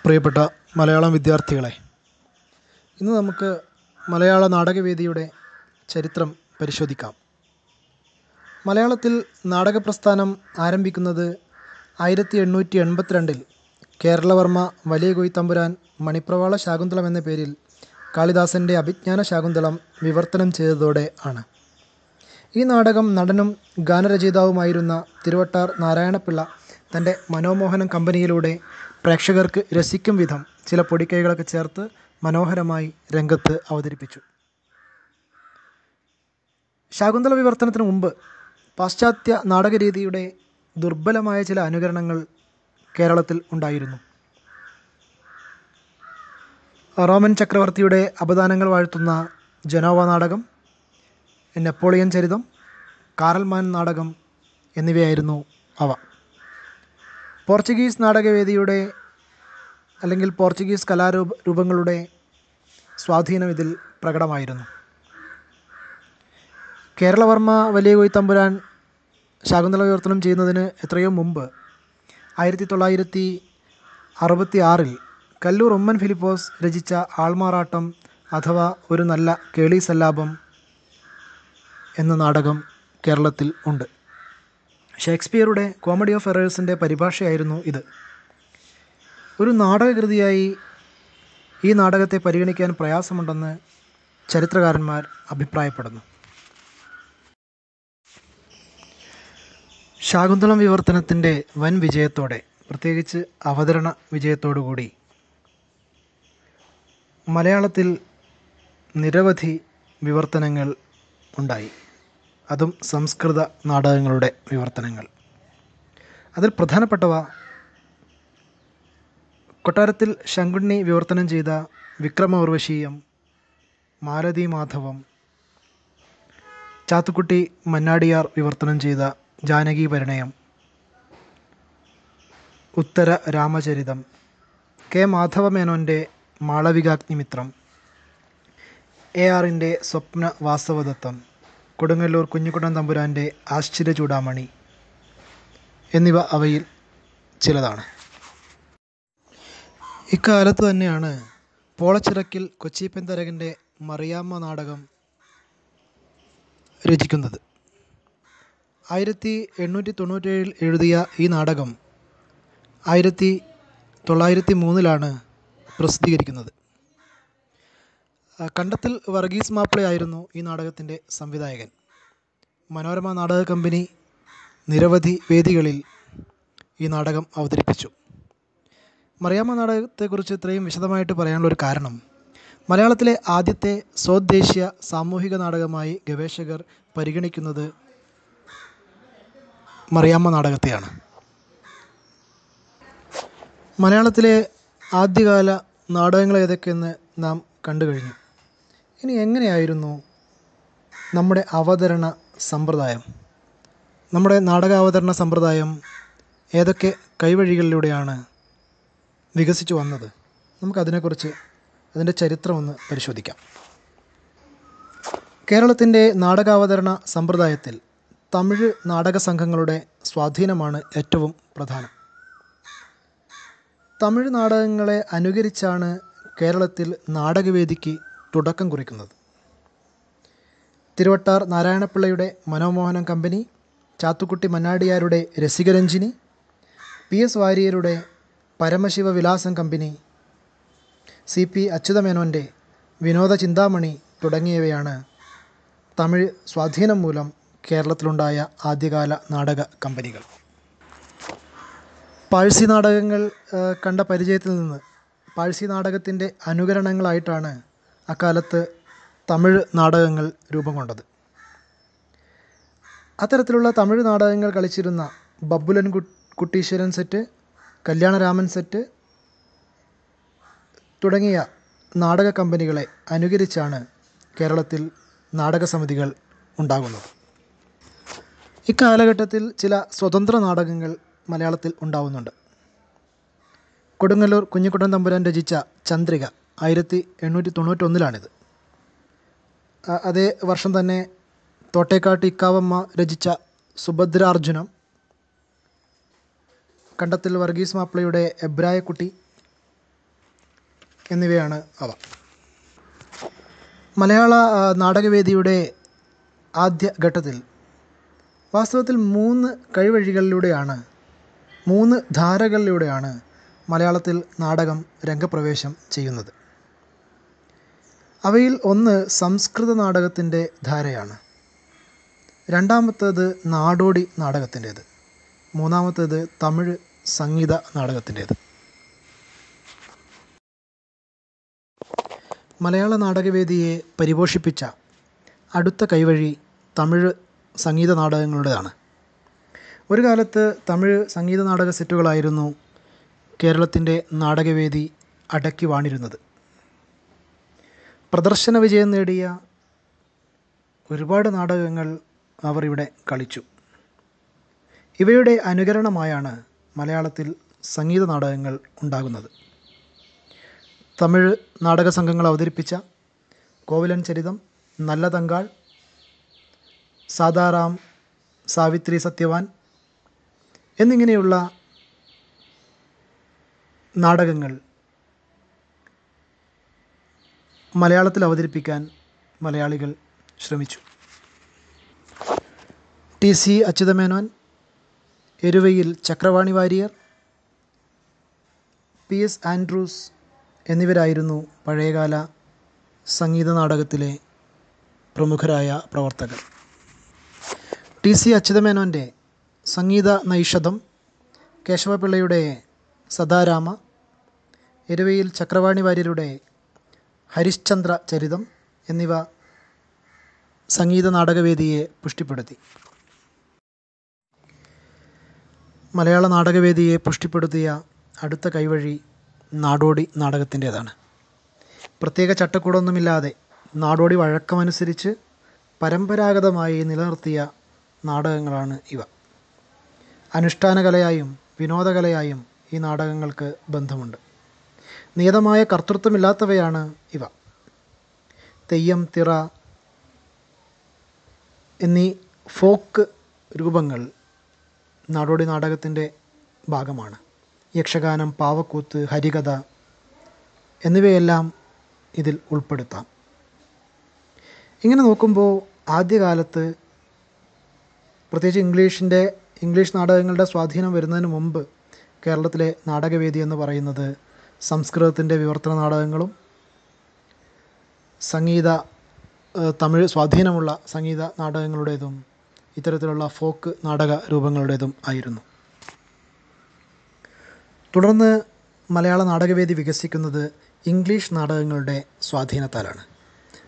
പ്രിയപ്പെട്ട മലയാളം വിദ്യാർത്ഥികളെ, ഇന്ന് നമുക്ക് മലയാള നാടകവേദിയുടെ ചരിത്രം പരിശോധിക്കാം. മലയാളത്തിൽ നാടകപ്രസ്ഥാനം ആരംഭിക്കുന്നത് 1882 കേരളവർമ്മ വലിയ കോയിത്തമ്പുരാൻ മണിപ്രവാള ശാകുന്തളം എന്ന പേരിൽ കാളിദാസൻ്റെ അഭിജ്ഞാന ശാകുന്തളം വിവർത്തനം ചെയ്തതോടെ ആണ്. ഈ നാടകം നടനും ഗാനരചയിതാവുമായിരുന്ന തിരുവട്ടാർ നാരായണപിള്ള തൻ്റെ മനോമോഹനം കമ്പനിയിലൂടെ പ്രേക്ഷകർക്ക് രസിക്കും വിധം ചില പൊടിക്കൈകളൊക്കെ ചേർത്ത് മനോഹരമായി രംഗത്ത് അവതരിപ്പിച്ചു. ശാകുന്തള വിവർത്തനത്തിന് മുമ്പ് പാശ്ചാത്യ നാടകരീതിയുടെ ദുർബലമായ ചില അനുകരണങ്ങൾ കേരളത്തിൽ ഉണ്ടായിരുന്നു. റോമൻ ചക്രവർത്തിയുടെ അപദാനങ്ങൾ വാഴ്ത്തുന്ന ജനോവ നാടകം, നെപ്പോളിയൻ ചരിതം, കാറൽമാൻ നാടകം എന്നിവയായിരുന്നു അവ. പോർച്ചുഗീസ് നാടകവേദിയുടെ അല്ലെങ്കിൽ പോർച്ചുഗീസ് കലാരൂപങ്ങളുടെ സ്വാധീനം ഇതിൽ പ്രകടമായിരുന്നു. കേരളവർമ്മ വലിയ കോയിത്തമ്പുരാൻ ശാകുന്തള വിവർത്തനം ചെയ്യുന്നതിന് എത്രയോ മുമ്പ് 1966 കല്ലൂർ ഉമ്മൻ ഫിലിപ്പോസ് രചിച്ച ആൾമാറാട്ടം അഥവാ ഒരു നല്ല കേളി സല്ലാപം എന്ന നാടകം കേരളത്തിൽ ഉണ്ട്. ഷേക്സ്പിയറുടെ കോമഡി ഓഫ് എറേഴ്സിൻ്റെ പരിഭാഷയായിരുന്നു ഇത്. ഒരു നാടകകൃതിയായി ഈ നാടകത്തെ പരിഗണിക്കാൻ പ്രയാസമുണ്ടെന്ന് ചരിത്രകാരന്മാർ അഭിപ്രായപ്പെടുന്നു. ശാകുന്തളം വിവർത്തനത്തിൻ്റെ വൻ വിജയത്തോടെ, പ്രത്യേകിച്ച് അവതരണ വിജയത്തോടുകൂടി മലയാളത്തിൽ നിരവധി വിവർത്തനങ്ങൾ ഉണ്ടായി. അതും സംസ്കൃത നാടകങ്ങളുടെ വിവർത്തനങ്ങൾ. അതിൽ പ്രധാനപ്പെട്ടവ കൊട്ടാരത്തിൽ ശങ്കുണ്ണി വിവർത്തനം ചെയ്ത വിക്രമോർവശീയം, മാലതി മാധവം, ചാത്തുക്കുട്ടി മന്നാടിയാർ വിവർത്തനം ചെയ്ത ജാനകി പരിണയം, ഉത്തര രാമചരിതം, കെ മാധവമേനോൻ്റെ മാളവികാഗ്നിമിത്രം, ARൻ്റെ സ്വപ്ന വാസവദത്തം, കൊടുങ്ങല്ലൂർ കുഞ്ഞിക്കുട്ടൻ തമ്പുരാൻ്റെ ആശ്ചര്യ ചൂടാമണി എന്നിവ അവയിൽ ചിലതാണ്. ഇക്കാലത്ത് തന്നെയാണ് പോളച്ചിറക്കിൽ കൊച്ചിപ്പൻ തരകൻ്റെ മറിയാമ്മ നാടകം രചിക്കുന്നത്. 1897 എഴുതിയ ഈ നാടകം 1903 പ്രസിദ്ധീകരിക്കുന്നത്. കണ്ടത്തിൽ വർഗീസ് മാപ്പിളയായിരുന്നു ഈ നാടകത്തിൻ്റെ സംവിധായകൻ. മനോരമ നാടക കമ്പനി നിരവധി വേദികളിൽ ഈ നാടകം അവതരിപ്പിച്ചു. മറിയാമ്മ നാടകത്തെക്കുറിച്ച് ഇത്രയും വിശദമായിട്ട് പറയാനുള്ളൊരു കാരണം, മലയാളത്തിലെ ആദ്യത്തെ സ്വദേശീയ സാമൂഹിക നാടകമായി ഗവേഷകർ പരിഗണിക്കുന്നത് മറിയാമ്മ നാടകത്തെയാണ്. മലയാളത്തിലെ ആദ്യകാല നാടകങ്ങൾ ഏതൊക്കെയെന്ന് നാം കണ്ടു കഴിഞ്ഞു. ഇനി എങ്ങനെയായിരുന്നു നമ്മുടെ അവതരണ സമ്പ്രദായം, നമ്മുടെ നാടകാവതരണ സമ്പ്രദായം ഏതൊക്കെ കൈവഴികളിലൂടെയാണ് വികസിച്ചു വന്നത്? നമുക്കതിനെക്കുറിച്ച് അതിൻ്റെ ചരിത്രമൊന്ന് പരിശോധിക്കാം. കേരളത്തിൻ്റെ നാടകാവതരണ സമ്പ്രദായത്തിൽ തമിഴ് നാടക സംഘങ്ങളുടെ സ്വാധീനമാണ് ഏറ്റവും പ്രധാനം. തമിഴ് നാടകങ്ങളെ അനുകരിച്ചാണ് കേരളത്തിൽ നാടകവേദിക്ക് തുടക്കം കുറിക്കുന്നത്. തിരുവട്ടാർ നാരായണപിള്ളയുടെ മനോമോഹനം കമ്പനി, ചാത്തുക്കുട്ടി മന്നാടിയാരുടെ രസികരഞ്ജിനി, PS വാര്യരുടെ പരമശിവ വിലാസം കമ്പനി, CP അച്യുതമേനോൻ്റെ വിനോദ ചിന്താമണി തുടങ്ങിയവയാണ് തമിഴ് സ്വാധീനം മൂലം കേരളത്തിലുണ്ടായ ആദ്യകാല നാടക കമ്പനികൾ. പാഴ്സി നാടകങ്ങൾ കണ്ട പരിചയത്തിൽ നിന്ന് പാഴ്സി നാടകത്തിൻ്റെ അനുകരണങ്ങളായിട്ടാണ് അക്കാലത്ത് തമിഴ് നാടകങ്ങൾ രൂപം കൊണ്ടത്. അത്തരത്തിലുള്ള തമിഴ് നാടകങ്ങൾ കളിച്ചിരുന്ന ബബ്ബുലൻ കുട്ടീശ്വരൻ സെറ്റ്, കല്യാണരാമൻ സെറ്റ് തുടങ്ങിയ നാടക കമ്പനികളെ അനുകരിച്ചാണ് കേരളത്തിൽ നാടക സമിതികൾ ഉണ്ടാകുന്നത്. ഇക്കാലഘട്ടത്തിൽ ചില സ്വതന്ത്ര നാടകങ്ങൾ മലയാളത്തിൽ ഉണ്ടാവുന്നുണ്ട്. കൊടുങ്ങല്ലൂർ കുഞ്ഞിക്കുട്ടൻ തമ്പുരാൻ രചിച്ച ചന്ദ്രിക 1891 അതേ വർഷം തന്നെ തോട്ടേക്കാട്ട് ഇക്കാവമ്മ രചിച്ച സുഭദ്രാർജുനം, കണ്ടത്തിൽ വർഗീസ് മാപ്പിളയുടെ എബ്രായക്കുട്ടി, എന്നിവയാണ് അവ. മലയാള നാടകവേദിയുടെ ആദ്യ ഘട്ടത്തിൽ വാസ്തവത്തിൽ 3 കഴിവഴികളിലൂടെയാണ്, 3 ധാരകളിലൂടെയാണ് മലയാളത്തിൽ നാടകം രംഗപ്രവേശം ചെയ്യുന്നത്. അവയിൽ ഒന്ന് സംസ്കൃത നാടകത്തിൻ്റെ ധാരയാണ്, രണ്ടാമത്തേത് നാടോടി നാടകത്തിൻ്റേത്, മൂന്നാമത്തേത് തമിഴ് സംഗീത നാടകത്തിൻ്റേത്. മലയാള നാടകവേദിയെ പരിപോഷിപ്പിച്ച അടുത്ത കൈവഴി തമിഴ് സംഗീത നാടകങ്ങളുടേതാണ്. ഒരു കാലത്ത് തമിഴ് സംഗീത നാടക സെറ്റുകളായിരുന്നു കേരളത്തിൻ്റെ നാടകവേദി അടക്കി വാണിരുന്നത്. പ്രദർശന വിജയം നേടിയ ഒരുപാട് നാടകങ്ങൾ അവർ ഇവിടെ കളിച്ചു. ഇവയുടെ അനുകരണമായാണ് മലയാളത്തിൽ സംഗീത നാടകങ്ങൾ ഉണ്ടാകുന്നത്. തമിഴ് നാടക സംഘങ്ങൾ അവതരിപ്പിച്ച കോവിലൻ ചരിതം, നല്ല തങ്കാൾ, സാദാറാം, സാവിത്രി സത്യവാൻ എന്നിങ്ങനെയുള്ള നാടകങ്ങൾ മലയാളത്തിൽ അവതരിപ്പിക്കാൻ മലയാളികൾ ശ്രമിച്ചു. TC Achutha Menon, എരുവയിൽ Chakravani Warrier, PS Andrews എന്നിവരായിരുന്നു പഴയകാല സംഗീത നാടകത്തിലെ പ്രമുഖരായ പ്രവർത്തകർ. TC അച്യുതമേനോൻ്റെ സംഗീത നൈഷധം, കേശവപിള്ളയുടെ സദാരാമ, എരുവയിൽ ചക്രവാണി വാര്യരുടെ ഹരിശ്ചന്ദ്ര ചരിതം എന്നിവ സംഗീത നാടകവേദിയെ പുഷ്ടിപ്പെടുത്തി. മലയാള നാടകവേദിയെ പുഷ്ടിപ്പെടുത്തിയ അടുത്ത കൈവഴി നാടോടി നാടകത്തിൻ്റേതാണ്. പ്രത്യേക ചട്ടക്കൂടൊന്നുമില്ലാതെ നാടോടി വഴക്കമനുസരിച്ച് പരമ്പരാഗതമായി നിലനിർത്തിയ നാടകങ്ങളാണ് ഇവ. അനുഷ്ഠാന കലയായും വിനോദകലയായും ഈ നാടകങ്ങൾക്ക് ബന്ധമുണ്ട്. നിയതമായ കർത്തൃത്വമില്ലാത്തവയാണ് ഇവ. തെയ്യം, തിറ എന്നീ ഫോക്ക് രൂപങ്ങൾ നാടോടി നാടകത്തിൻ്റെ ഭാഗമാണ്. യക്ഷഗാനം, പാവക്കൂത്ത്, ഹരികഥ എന്നിവയെല്ലാം ഇതിൽ ഉൾപ്പെടുത്താം. ഇങ്ങനെ നോക്കുമ്പോൾ ആദ്യകാലത്ത് പ്രത്യേകിച്ച് ഇംഗ്ലീഷ് നാടകങ്ങളുടെ സ്വാധീനം വരുന്നതിന് മുമ്പ് കേരളത്തിലെ നാടകവേദി എന്ന് പറയുന്നത് സംസ്കൃതത്തിൻ്റെ വിവർത്തന നാടകങ്ങളും തമിഴ് സ്വാധീനമുള്ള സംഗീത നാടകങ്ങളുടേതും ഇത്തരത്തിലുള്ള ഫോക്ക് നാടക രൂപങ്ങളുടേതും ആയിരുന്നു. തുടർന്ന് മലയാള നാടകവേദി വികസിക്കുന്നത് ഇംഗ്ലീഷ് നാടകങ്ങളുടെ സ്വാധീനത്താലാണ്.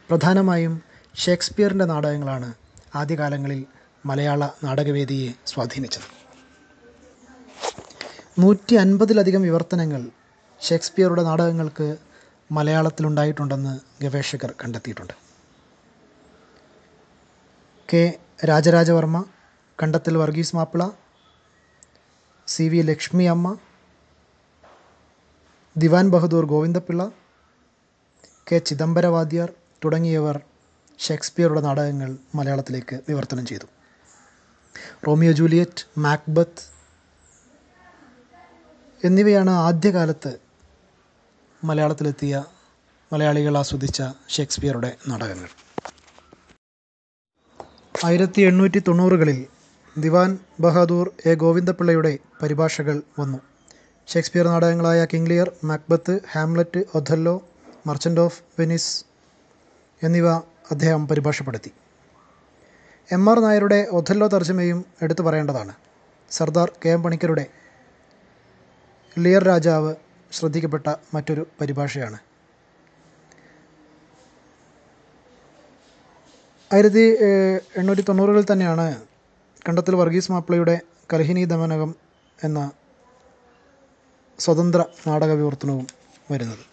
പ്രധാനമായും ഷേക്സ്പിയറിൻ്റെ നാടകങ്ങളാണ് ആദ്യകാലങ്ങളിൽ മലയാള നാടകവേദിയെ സ്വാധീനിച്ചത്. 150-ലധികം വിവർത്തനങ്ങൾ ഷേക്സ്പിയറുടെ നാടകങ്ങൾക്ക് മലയാളത്തിലുണ്ടായിട്ടുണ്ടെന്ന് ഗവേഷകർ കണ്ടെത്തിയിട്ടുണ്ട്. K. രാജരാജവർമ്മ, കണ്ടത്തിൽ വർഗീസ് മാപ്പിള, CV ലക്ഷ്മി അമ്മ, ദിവാൻ ബഹദൂർ ഗോവിന്ദപിള്ള, K. ചിദംബര വാദ്യാർ തുടങ്ങിയവർ ഷേക്സ്പിയറുടെ നാടകങ്ങൾ മലയാളത്തിലേക്ക് വിവർത്തനം ചെയ്തു. റോമിയോ ജൂലിയറ്റ്, മാക്ബത്ത് എന്നിവയാണ് ആദ്യകാലത്ത് മലയാളത്തിലെത്തിയ മലയാളികൾ ആസ്വദിച്ച ഷേക്സ്പിയറുടെ നാടകങ്ങൾ. 1890-കളിൽ ദിവാൻ ബഹാദൂർ ഗോവിന്ദപിള്ളയുടെ പരിഭാഷകൾ വന്നു. ഷേക്സ്പിയർ നാടകങ്ങളായ King Lear, Macbeth, Hamlet, Othello, Merchant of Venice എന്നിവ അദ്ദേഹം പരിഭാഷപ്പെടുത്തി. MR നായരുടെ ഒഥല്ലോ തർജ്ജമയും എടുത്തു പറയേണ്ടതാണ്. സർദാർ KM പണിക്കരുടെ ലിയർ രാജാവ് ശ്രദ്ധിക്കപ്പെട്ട മറ്റൊരു പരിഭാഷയാണ്. 1890-കളിൽ തന്നെയാണ് കണ്ടത്തിൽ വർഗീസ് മാപ്പിളയുടെ കൽഹിനി ദമനകം എന്ന സ്വതന്ത്ര നാടക വിവർത്തനവും വരുന്നത്.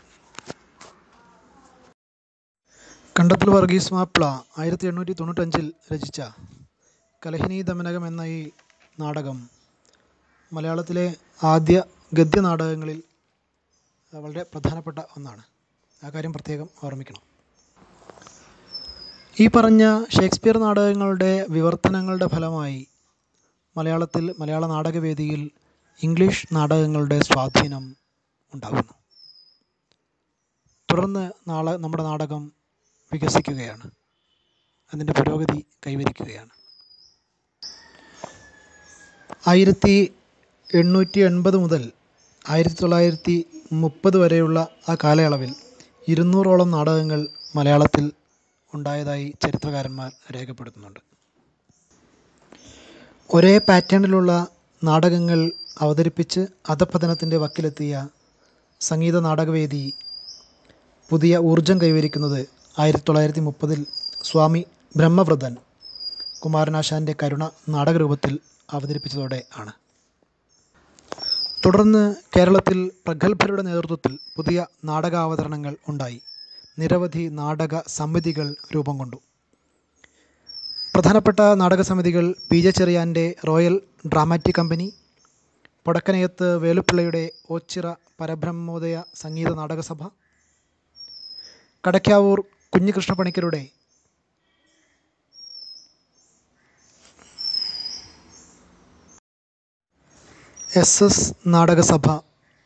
കണ്ടത്തിൽ വർഗീസ് മാപ്പിള 1895-ൽ രചിച്ച കൽഹിനി ദമനകം എന്ന ഈ നാടകം മലയാളത്തിലെ ആദ്യ ഗദ്യ നാടകങ്ങളിൽ വളരെ പ്രധാനപ്പെട്ട ഒന്നാണ്. ആ കാര്യം പ്രത്യേകം ഓർമ്മിക്കണം. ഈ പറഞ്ഞ ഷേക്സ്പിയർ നാടകങ്ങളുടെ വിവർത്തനങ്ങളുടെ ഫലമായി മലയാള നാടകവേദിയിൽ ഇംഗ്ലീഷ് നാടകങ്ങളുടെ സ്വാധീനം ഉണ്ടാകുന്നു. തുടർന്ന് നമ്മുടെ നാടകം വികസിക്കുകയാണ്, അതിൻ്റെ പുരോഗതി കൈവരിക്കുകയാണ്. 1880 മുതൽ 1930 വരെയുള്ള ആ കാലയളവിൽ 200ഓളം നാടകങ്ങൾ മലയാളത്തിൽ ഉണ്ടായതായി ചരിത്രകാരന്മാർ രേഖപ്പെടുത്തുന്നുണ്ട്. ഒരേ പാറ്റേണിലുള്ള നാടകങ്ങൾ അവതരിപ്പിച്ച് അധഃപതനത്തിൻ്റെ വക്കിലെത്തിയ സംഗീത നാടകവേദി പുതിയ ഊർജം കൈവരിക്കുന്നത് 1930 സ്വാമി ബ്രഹ്മവ്രതൻ കുമാരനാശാൻ്റെ കരുണ നാടകരൂപത്തിൽ അവതരിപ്പിച്ചതോടെ ആണ്. തുടർന്ന് കേരളത്തിൽ പ്രഗത്ഭരുടെ നേതൃത്വത്തിൽ പുതിയ നാടകാവതരണങ്ങൾ ഉണ്ടായി. നിരവധി നാടക സമിതികൾ രൂപം കൊണ്ടു. പ്രധാനപ്പെട്ട നാടക സമിതികൾ പി.ജെ. ചെറിയാൻ്റെ റോയൽ ഡ്രാമാറ്റിക് കമ്പനി, പൊടക്കനയത്ത് വേലുപ്പിള്ളയുടെ ഓച്ചിറ പരബ്രഹ്മോദയ സംഗീത നാടകസഭ, കടയ്ക്കാവൂർ കുഞ്ഞികൃഷ്ണപ്പണിക്കരുടെ SS നാടകസഭ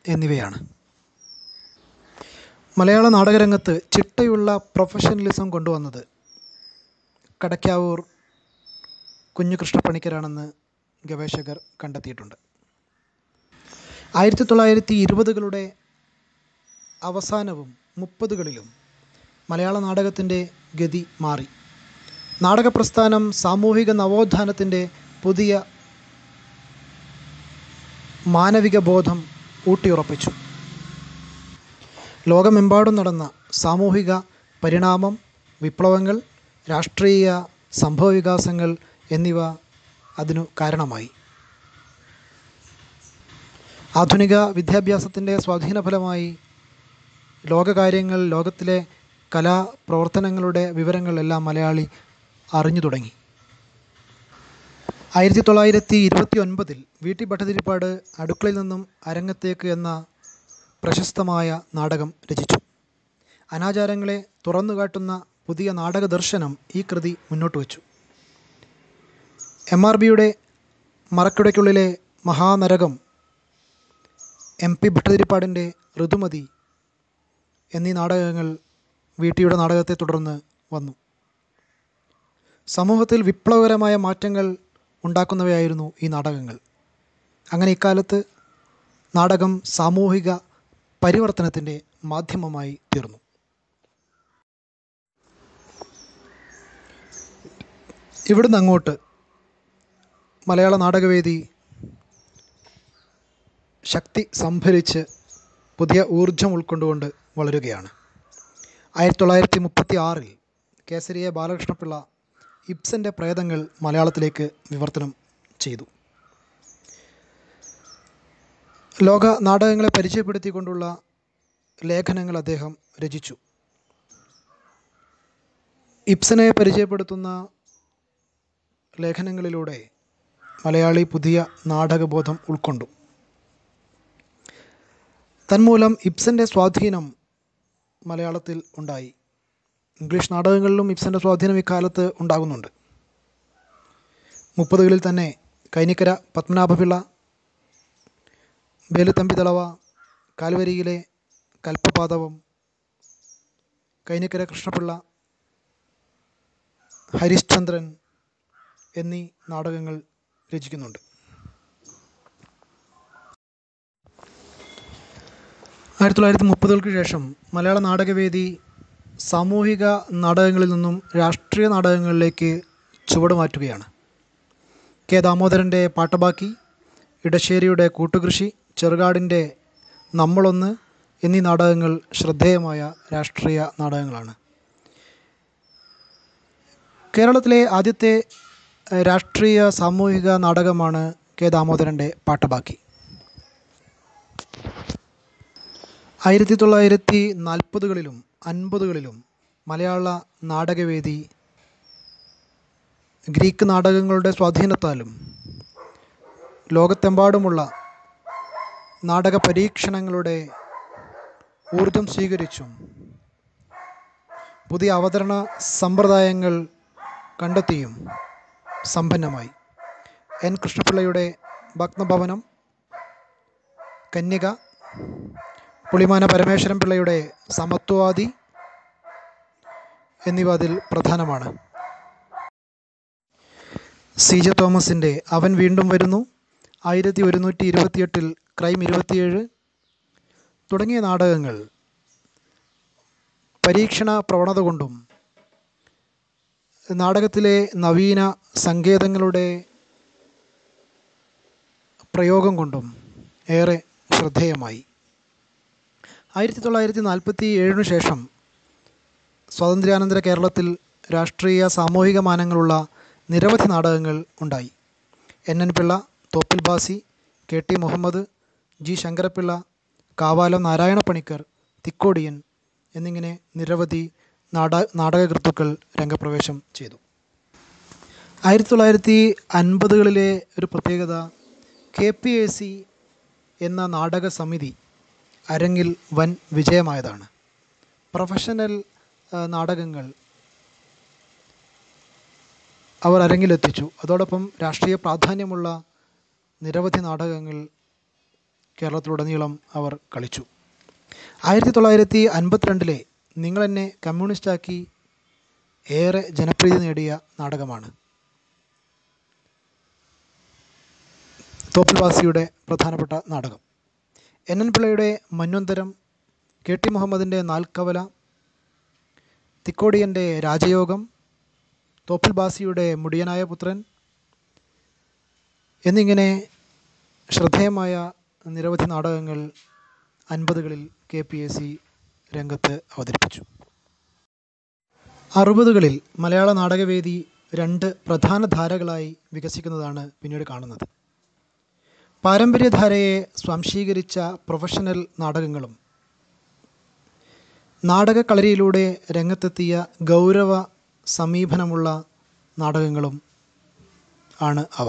എന്നിവയാണ്. മലയാള നാടകരംഗത്ത് ചിട്ടയുള്ള പ്രൊഫഷണലിസം കൊണ്ടുവന്നത് കടയ്ക്കാവൂർ കുഞ്ഞികൃഷ്ണപ്പണിക്കരാണെന്ന് ഗവേഷകർ കണ്ടെത്തിയിട്ടുണ്ട്. 1920കളുടെ അവസാനവും 30കളിലും മലയാള നാടകത്തിൻ്റെ ഗതി മാറി. നാടകപ്രസ്ഥാനം സാമൂഹിക നവോത്ഥാനത്തിൻ്റെ പുതിയ മാനവിക ബോധം ഊട്ടിയുറപ്പിച്ചു. ലോകമെമ്പാടും നടന്ന സാമൂഹിക പരിണാമം, വിപ്ലവങ്ങൾ, രാഷ്ട്രീയ സംഭവവികാസങ്ങൾ എന്നിവ അതിനു കാരണമായി. ആധുനിക വിദ്യാഭ്യാസത്തിൻ്റെ സ്വാധീനഫലമായി ലോകകാര്യങ്ങൾ, ലോകത്തിലെ കലാപ്രവർത്തനങ്ങളുടെ വിവരങ്ങളെല്ലാം മലയാളി അറിഞ്ഞു തുടങ്ങി. 1929 വി.ടി. ഭട്ടതിരിപ്പാട് അടുക്കളയിൽ നിന്നും അരങ്ങത്തേക്ക് എന്ന പ്രശസ്തമായ നാടകം രചിച്ചു. അനാചാരങ്ങളെ തുറന്നുകാട്ടുന്ന പുതിയ നാടക ദർശനം ഈ കൃതി മുന്നോട്ട് വച്ചു. MRBയുടെ മറക്കുടയ്ക്കുള്ളിലെ മഹാനരകം, MP ഭട്ടതിരിപ്പാടിൻ്റെ ഋതുമതി എന്നീ നാടകങ്ങൾ വി.ടിയുടെ നാടകത്തെ തുടർന്ന് വന്നു. സമൂഹത്തിൽ വിപ്ലവകരമായ മാറ്റങ്ങൾ ഉണ്ടാക്കുന്നവയായിരുന്നു ഈ നാടകങ്ങൾ. അങ്ങനെ ഇക്കാലത്ത് നാടകം സാമൂഹിക പരിവർത്തനത്തിൻ്റെ മാധ്യമമായി തീർന്നു. ഇവിടുന്ന് അങ്ങോട്ട് മലയാള നാടകവേദി ശക്തി സംഭരിച്ച് പുതിയ ഊർജം ഉൾക്കൊണ്ടുകൊണ്ട് വളരുകയാണ്. 1936 കേസരിയ ബാലകൃഷ്ണപിള്ള ഇബ്സൻ്റെ പ്രേതങ്ങൾ മലയാളത്തിലേക്ക് വിവർത്തനം ചെയ്തു. ലോക നാടകങ്ങളെ പരിചയപ്പെടുത്തിക്കൊണ്ടുള്ള ലേഖനങ്ങൾ അദ്ദേഹം രചിച്ചു. ഇബ്സനെ പരിചയപ്പെടുത്തുന്ന ലേഖനങ്ങളിലൂടെ മലയാളി പുതിയ നാടകബോധം ഉൾക്കൊണ്ടു. തന്മൂലം ഇബ്സൻ്റെ സ്വാധീനം മലയാളത്തിൽ ഉണ്ടായി. ഇംഗ്ലീഷ് നാടകങ്ങളിലും ഇബ്സൻ്റെ സ്വാധീനം ഇക്കാലത്ത് ഉണ്ടാകുന്നുണ്ട്. 30കളിൽ തന്നെ കൈനിക്കര പത്മനാഭപിള്ള, വേലുത്തമ്പിതളവ, കാൽവരിയിലെ കൽപ്പപാദവം, കൈനിക്കര കൃഷ്ണപിള്ള, ഹരിശ്ചന്ദ്രൻ എന്നീ നാടകങ്ങൾ രചിക്കുന്നുണ്ട്. 1930കൾക്ക് ശേഷം മലയാള നാടകവേദി സാമൂഹിക നാടകങ്ങളിൽ നിന്നും രാഷ്ട്രീയ നാടകങ്ങളിലേക്ക് ചുവടുമാറ്റുകയാണ്. കെ ദാമോദരൻ്റെ പാട്ടബാക്കി, ഇടശ്ശേരിയുടെ കൂട്ടുകൃഷി, ചെറുകാടിൻ്റെ നമ്മളൊന്ന് എന്നീ നാടകങ്ങൾ ശ്രദ്ധേയമായ രാഷ്ട്രീയ നാടകങ്ങളാണ്. കേരളത്തിലെ ആദ്യത്തെ രാഷ്ട്രീയ സാമൂഹിക നാടകമാണ് കെ ദാമോദരൻ്റെ പാട്ടബാക്കി. 1940കളിലും 50കളിലും മലയാള നാടകവേദി ഗ്രീക്ക് നാടകങ്ങളുടെ സ്വാധീനത്താലും ലോകത്തെമ്പാടുമുള്ള നാടക പരീക്ഷണങ്ങളുടെ ഊർജം സ്വീകരിച്ചും പുതിയ അവതരണ സമ്പ്രദായങ്ങൾ കണ്ടെത്തിയും സമ്പന്നമായി. N. കൃഷ്ണപിള്ളയുടെ ഭഗ്നഭവനം, കന്യക, പുളിമാന പരമേശ്വരൻ പിള്ളയുടെ സമത്വവാദി എന്നിവ അതിൽ പ്രധാനമാണ്. സി ജെ തോമസിൻ്റെ അവൻ വീണ്ടും വരുന്നു, 1128 ക്രൈം 27 തുടങ്ങിയ നാടകങ്ങൾ പരീക്ഷണ പ്രവണത കൊണ്ടും നാടകത്തിലെ നവീന സങ്കേതങ്ങളുടെ പ്രയോഗം കൊണ്ടും ഏറെ ശ്രദ്ധേയമായി. 1947 ശേഷം സ്വാതന്ത്ര്യാനന്തര കേരളത്തിൽ രാഷ്ട്രീയ സാമൂഹിക മാനങ്ങളുള്ള നിരവധി നാടകങ്ങൾ ഉണ്ടായി. NN Pillai, Thoppil Bhasi, KT Muhammad, G Sankara Pillai, Kavalam Narayana Panicker, Thikkodiyan എന്നിങ്ങനെ നിരവധി നാടകകൃത്തുക്കൾ രംഗപ്രവേശം ചെയ്തു. 1950കളിലെ ഒരു പ്രത്യേകത KPAC എന്ന നാടക സമിതി അരങ്ങിൽ വൻ വിജയമായതാണ്. പ്രൊഫഷണൽ നാടകങ്ങൾ അവർ അരങ്ങിലെത്തിച്ചു. അതോടൊപ്പം രാഷ്ട്രീയ പ്രാധാന്യമുള്ള നിരവധി നാടകങ്ങൾ കേരളത്തിലുടനീളം അവർ കളിച്ചു. 1952 നിങ്ങളെന്നെ കമ്മ്യൂണിസ്റ്റാക്കി ഏറെ ജനപ്രീതി നേടിയ നാടകമാണ്. തോപ്പിൽ ഭാസിയുടെ പ്രധാനപ്പെട്ട നാടകം. NN പിള്ളയുടെ മന്വന്തരം, KT മുഹമ്മദിൻ്റെ നാൽക്കവല, തിക്കോടിയൻ്റെ രാജയോഗം, തോപ്പിൽ ഭാസിയുടെ മുടിയനായ പുത്രൻ എന്നിങ്ങനെ ശ്രദ്ധേയമായ നിരവധി നാടകങ്ങൾ 50കളിൽ KPAC രംഗത്ത് അവതരിപ്പിച്ചു. 60കളിൽ മലയാള നാടകവേദി 2 പ്രധാന ധാരകളായി വികസിക്കുന്നതാണ് പിന്നീട് കാണുന്നത്. പാരമ്പര്യധാരയെ സ്വാംശീകരിച്ച പ്രൊഫഷണൽ നാടകങ്ങളും നാടകക്കളരിയിലൂടെ രംഗത്തെത്തിയ ഗൗരവ സമീപനമുള്ള നാടകങ്ങളും ആണ് അവ.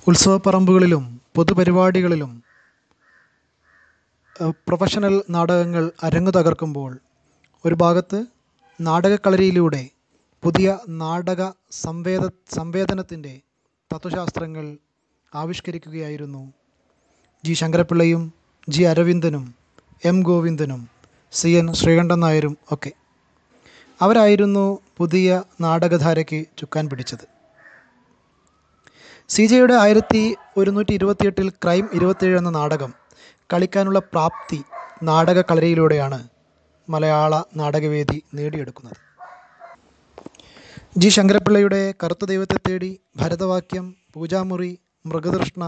ഉത്സവപ്പറമ്പുകളിലും പൊതുപരിപാടികളിലും പ്രൊഫഷണൽ നാടകങ്ങൾ അരങ്ങു തകർക്കുമ്പോൾ ഒരു ഭാഗത്ത് നാടകക്കളരിയിലൂടെ പുതിയ നാടക സംവേദനത്തിൻ്റെ തത്വശാസ്ത്രങ്ങൾ ആവിഷ്കരിക്കുകയായിരുന്നു G ശങ്കരപ്പിള്ളയും G അരവിന്ദനും M ഗോവിന്ദനും CN Sreekandan നായരും ഒക്കെ. അവരായിരുന്നു പുതിയ നാടകധാരയ്ക്ക് ചുക്കാൻ പിടിച്ചത്. CJയുടെ 1128 ക്രൈം 27 എന്ന നാടകം കളിക്കാനുള്ള പ്രാപ്തി നാടകക്കളരിയിലൂടെയാണ് മലയാള നാടകവേദി നേടിയെടുക്കുന്നത്. G ശങ്കരപ്പിള്ളയുടെ കറുത്ത ദൈവത്തെ തേടി, ഭരതവാക്യം, പൂജാമുറി, മൃഗതൃഷ്ണ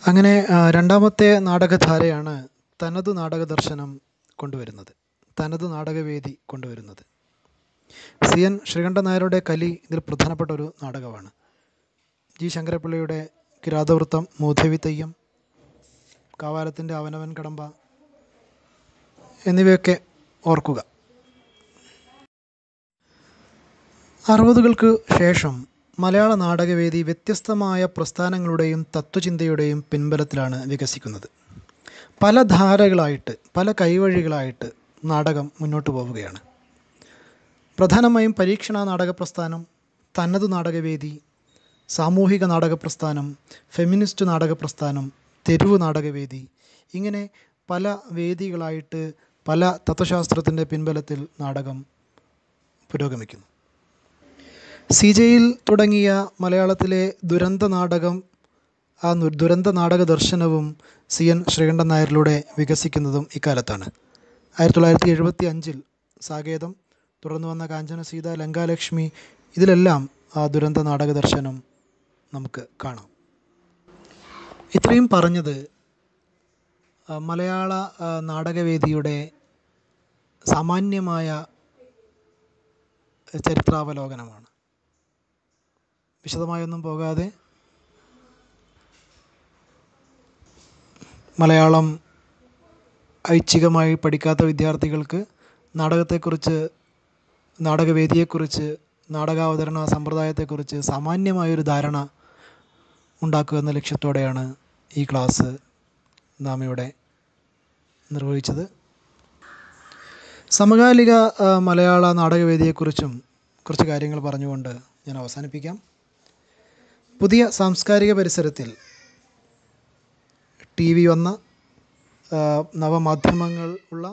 അങ്ങനെ രണ്ടാമത്തെ നാടകധാരയാണ് തനതു നാടക ദർശനം കൊണ്ടുവരുന്നത്, തനതു നാടകവേദി കൊണ്ടുവരുന്നത്. CN ശ്രീകണ്ഠൻ നായരുടെ കലി ഇതിൽ പ്രധാനപ്പെട്ട ഒരു നാടകമാണ്. G ശങ്കരപ്പിള്ളയുടെ കിരാതവൃത്തം, മൂദേവി തെയ്യം, കാവാലത്തിൻ്റെ അവനവൻ കടമ്പ എന്നിവയൊക്കെ ഓർക്കുക. 60കൾക്ക് ശേഷം മലയാള നാടകവേദി വ്യത്യസ്തമായ പ്രസ്ഥാനങ്ങളുടെയും തത്വചിന്തയുടെയും പിൻബലത്തിലാണ് വികസിക്കുന്നത്. പല ധാരകളായിട്ട്, പല കൈവഴികളായിട്ട് നാടകം മുന്നോട്ട് പോവുകയാണ്. പ്രധാനമായും പരീക്ഷണ നാടക പ്രസ്ഥാനം, തനതു നാടകവേദി, സാമൂഹിക നാടക പ്രസ്ഥാനം, ഫെമിനിസ്റ്റ് നാടക പ്രസ്ഥാനം, തെരുവ് നാടകവേദി, ഇങ്ങനെ പല വേദികളായിട്ട് പല തത്വശാസ്ത്രത്തിൻ്റെ പിൻബലത്തിൽ നാടകം പുരോഗമിക്കുന്നു. CJയിൽ തുടങ്ങിയ മലയാളത്തിലെ ദുരന്ത നാടകം, ആ ദുരന്ത നാടക ദർശനവും CN ശ്രീകണ്ഠൻ നായരിലൂടെ വികസിക്കുന്നതും ഇക്കാലത്താണ്. 1975 സാകേതം, തുടർന്ന് വന്ന കാഞ്ചനസീത, ലങ്കാലക്ഷ്മി, ഇതിലെല്ലാം ആ ദുരന്ത നാടക ദർശനം നമുക്ക് കാണാം. ഇത്രയും പറഞ്ഞത് മലയാള നാടകവേദിയുടെ സാമാന്യമായ ചരിത്രാവലോകനമാണ്. വിശദമായൊന്നും പോകാതെ മലയാളം ഐച്ഛികമായി പഠിക്കാത്ത വിദ്യാർത്ഥികൾക്ക് നാടകത്തെക്കുറിച്ച്, നാടകവേദിയെക്കുറിച്ച്, നാടകാവതരണ സമ്പ്രദായത്തെക്കുറിച്ച് സാമാന്യമായൊരു ധാരണ ഉണ്ടാക്കുക എന്ന ലക്ഷ്യത്തോടെയാണ് ഈ ക്ലാസ് നാം ഇവിടെ നിർവഹിച്ചത്. സമകാലിക മലയാള നാടകവേദിയെക്കുറിച്ചും കുറച്ച് കാര്യങ്ങൾ പറഞ്ഞുകൊണ്ട് ഞാൻ അവസാനിപ്പിക്കാം. പുതിയ സാംസ്കാരിക പരിസരത്തിൽ ടി വി വന്ന, നവമാധ്യമങ്ങൾ ഉള്ള,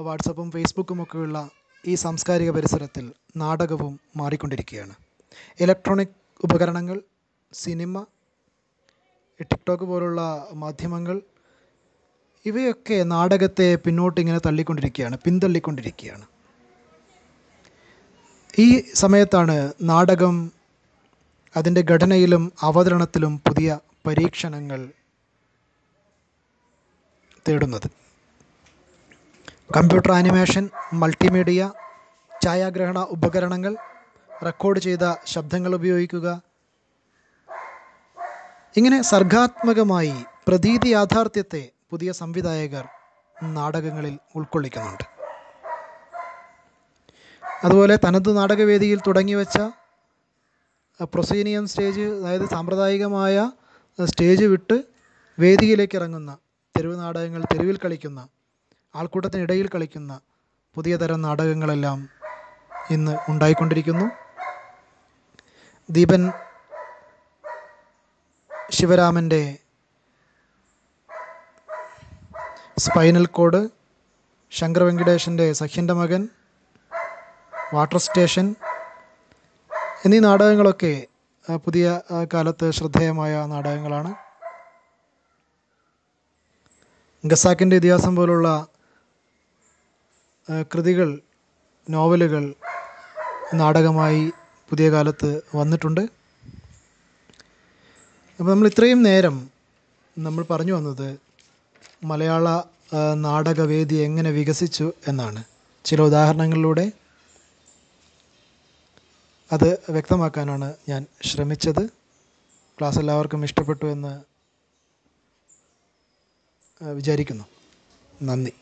വാട്സപ്പും ഫേസ്ബുക്കുമൊക്കെയുള്ള ഈ സാംസ്കാരിക പരിസരത്തിൽ നാടകവും മാറിക്കൊണ്ടിരിക്കുകയാണ്. ഇലക്ട്രോണിക് ഉപകരണങ്ങൾ, സിനിമ, ടിക്ടോക്ക് പോലുള്ള മാധ്യമങ്ങൾ, ഇവയൊക്കെ നാടകത്തെ പിന്നോട്ടിങ്ങനെ പിന്തള്ളിക്കൊണ്ടിരിക്കുകയാണ്. ഈ സമയത്താണ് നാടകം അതിൻ്റെ ഘടനയിലും അവതരണത്തിലും പുതിയ പരീക്ഷണങ്ങൾ തേടുന്നത്. കമ്പ്യൂട്ടർ ആനിമേഷൻ, മൾട്ടിമീഡിയ, ഛായാഗ്രഹണ ഉപകരണങ്ങൾ, റെക്കോർഡ് ചെയ്ത ശബ്ദങ്ങൾ ഉപയോഗിക്കുക, ഇങ്ങനെ സർഗാത്മകമായി പ്രതീതി യാഥാർത്ഥ്യത്തെ പുതിയ സംവിധായകർ നാടകങ്ങളിൽ ഉൾക്കൊള്ളിക്കുന്നുണ്ട്. അതുപോലെ തനത് നാടകവേദിയിൽ തുടങ്ങിവെച്ച പ്രൊസീനിയം സ്റ്റേജ്, അതായത് സാമ്പ്രദായികമായ സ്റ്റേജ് വിട്ട് വേദിയിലേക്ക് ഇറങ്ങുന്ന, തെരുവ് നാടകങ്ങൾ തെരുവിൽ കളിക്കുന്ന, ആൾക്കൂട്ടത്തിനിടയിൽ കളിക്കുന്ന പുതിയ തരം നാടകങ്ങളെല്ലാം ഇന്ന് ഉണ്ടായിക്കൊണ്ടിരിക്കുന്നു. ദീപൻ ശിവരാമൻ്റെ സ്പൈനൽ കോഡ്, ശങ്കർ വെങ്കിടേഷൻ്റെ സഖ്യൻ്റെ മകൻ, വാട്ടർ സ്റ്റേഷൻ എന്നീ നാടകങ്ങളൊക്കെ പുതിയ കാലത്ത് ശ്രദ്ധേയമായ നാടകങ്ങളാണ്. ഖസാക്കിൻ്റെ ഇതിഹാസം പോലുള്ള കൃതികൾ, നോവലുകൾ നാടകമായി പുതിയ കാലത്ത് വന്നിട്ടുണ്ട്. അപ്പോൾ നമ്മൾ ഇത്രയും നേരം നമ്മൾ പറഞ്ഞു വന്നത് മലയാള നാടകവേദി എങ്ങനെ വികസിച്ചു എന്നാണ്. ചില ഉദാഹരണങ്ങളിലൂടെ അത് വ്യക്തമാക്കാനാണ് ഞാൻ ശ്രമിച്ചത്. ക്ലാസ് എല്ലാവർക്കും ഇഷ്ടപ്പെട്ടു എന്ന് വിചാരിക്കുന്നു. നന്ദി.